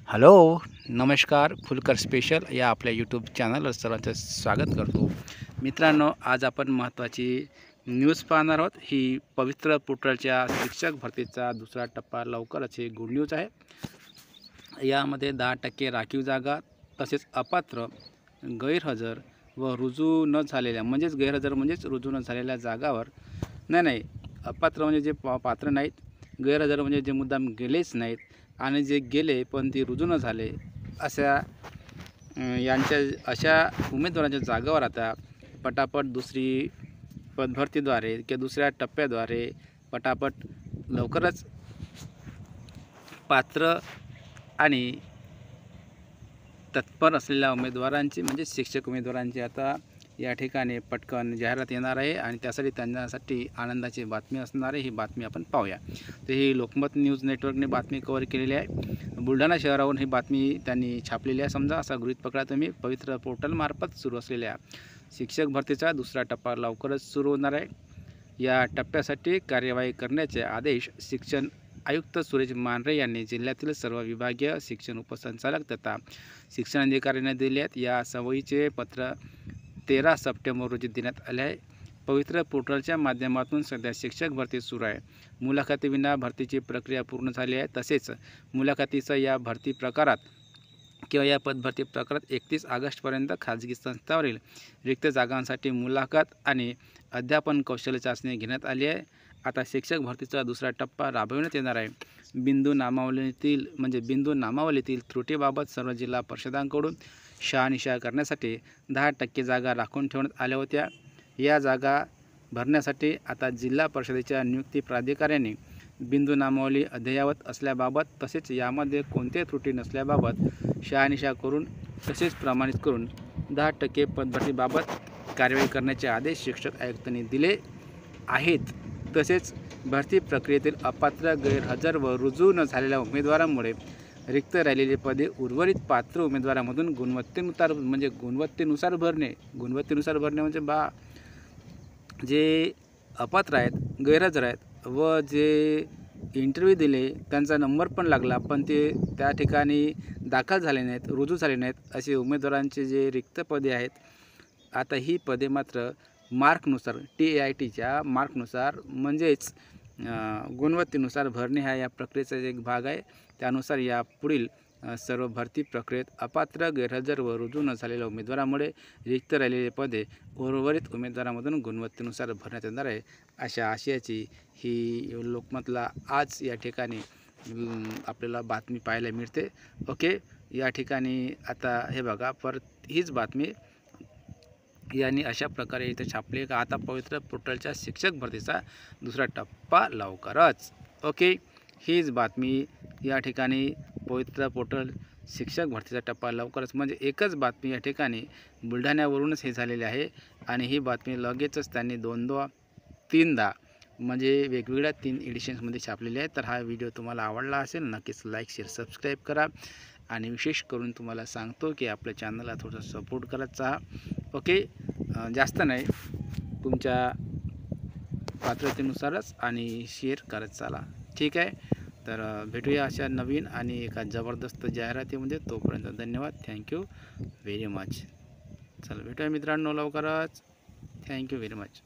Hello, नमस्कार. Phulkar special या आपल्या यूट्यूब चॅनलवर सर्वांचं स्वागत करतो. मित्रांनो, आज आपण महत्त्वाची न्यूज पाहणार आहोत. ही पवित्र पोर्टलच्या शिक्षक भरतीचा दुसरा टप्पा लवकरच ही गुड न्यूज आहे. यामध्ये 10% राखीव जागा, तसेच अपात्र, गैरहजर व रुजू न झालेल्या गैरहजर रुजू न झालेल्या जागावर अपात्र जे पात्र नाहीत, गैरहजर जे मुद्दाम गेलेच नाहीत आणि जे गेले पण ते रुजू न झाले अशा उमेदवारांच्या जागावर आता पटापट दुसरी पदभरतीद्वारे किंवा दुसऱ्या टप्प्याद्वारे पटापट लवकरच पात्र आणि तत्पर असलेल्या उमेदवारांची शिक्षक उमेदवारांची आता या ठिकाणी पटकन जाहिरात येणार आहे आणि त्यासाठी त्यांच्यासाठी आनंदाची बातमी असणार आहे. ही बातमी आपण पाहूया. तर ही लोकमत न्यूज नेटवर्कने बातमी कव्हर केलेली आहे. बुलढाणा शहरावरून ही बातमी त्यांनी छापलेली आहे. समजा असा गृहीत पकडा तुम्ही. पवित्र पोर्टलमार्फत सुरू असलेल्या शिक्षक भरतीचा दुसरा टप्पा लवकरच सुरू होणार आहे. या टप्प्यासाठी कार्यवाही करण्याचे आदेश शिक्षण आयुक्त सुरेश मांढरे यांनी जिल्ह्यातील सर्व विभागीय शिक्षण उपसंचालक तथा शिक्षणाधिकाऱ्यांना दिले आहेत. या सवयीचे पत्र 13 सप्टेंबर रोजी देण्यात आले आहे. पवित्र पोर्टलच्या माध्यमातून सध्या शिक्षक भरती सुरू आहे. मुलाखतीविना भरतीची प्रक्रिया पूर्ण झाली आहे. तसेच मुलाखतीचा या भरती प्रकारात किंवा या पदभरती प्रकारात 31 ऑगस्टपर्यंत खाजगी संस्थांवरील रिक्त जागांसाठी मुलाखत आणि अध्यापन कौशल्य चाचणी घेण्यात आली आहे. आता शिक्षक भरतीचा दुसरा टप्पा राबविण्यात येणार आहे. बिंदू नामावलीतील त्रुटीबाबत सर्व जिल्हा परिषदांकडून शहानिशा करण्यासाठी 10% जागा राखून ठेवण्यात आल्या होत्या. या जागा भरण्यासाठी आता जिल्हा परिषदेच्या नियुक्ती प्राधिकाऱ्यांनी बिंदू नामावली अद्ययावत असल्याबाबत तसेच यामध्ये कोणत्याही त्रुटी नसल्याबाबत शहानिशा करून तसेच प्रमाणित करून 10% पदभरतीबाबत कार्यवाही करण्याचे आदेश शिक्षक आयुक्तांनी दिले आहेत. तसेच भरती प्रक्रियेतील अपात्र, गैरहजर व रुजू न झालेल्या उमेदवारांमुळे रिक्त राहिलेली पदे उर्वरित पात्र उमेदवारांमधून गुणवत्तेनुसार भरणे जे अपात्र आहेत, गैरहजर आहेत व जे इंटरव्ह्यू दिले त्यांचा नंबर पण लागला पण ते त्या ठिकाणी दाखल झाले नाहीत, रुजू झाले नाहीत असे उमेदवारांचे जे रिक्त पदे आहेत, आता ही पदे मात्र मार्कनुसार TAITच्या मार्कनुसार गुणवत्तेनुसार भरणे हा या प्रक्रियेचा एक भाग आहे. त्यानुसार या पुढील सर्व भरती प्रक्रियेत अपात्र, गैरहजर व रुजू न झालेल्या उमेदवारामुळे रिक्त राहिलेले पदे उर्वरित उमेदवारांमधून गुणवत्तेनुसार भरण्यात येणार आहे. अशा आशयाची ही लोकमतला आज या ठिकाणी आपल्याला बातमी पाहायला मिळते. ओके, या ठिकाणी आता हे बघा, परत हीच बातमी यांनी अशा प्रकारे इथे छापली का आता पवित्र पोर्टलच्या शिक्षक भरतीचा दुसरा टप्पा लवकरच. ओके, हीच बातमी या ठिकाणी पवित्र पोर्टल शिक्षक भरतीचा टप्पा लवकरच एकच बातमी या ठिकाणी बुलढाण्यावरूनच हे झालेले आहे आणि ही बातमी लगेचच त्यांनी 2-3दा वेगवेगळ्या 3 एडिशन्समध्ये छापलेली आहे. तर हा व्हिडिओ तुम्हाला आवडला असेल नक्कीच लाईक, शेअर, सबस्क्राईब करा आणि विशेष करून तुम्हाला सांगतो की आपल्या चॅनलला थोडंसं सपोर्ट करत जा. ओके, जास्त नाही, तुमच्या पात्रतेनुसारच आणि शेअर करत चाला. ठीक आहे, तर भेटूया अशा नवीन आणि एका जबरदस्त जाहिरातीमध्ये. तोपर्यंत धन्यवाद. Thank you very much. चला भेटूया मित्रांनो लवकरच. Thank you very much.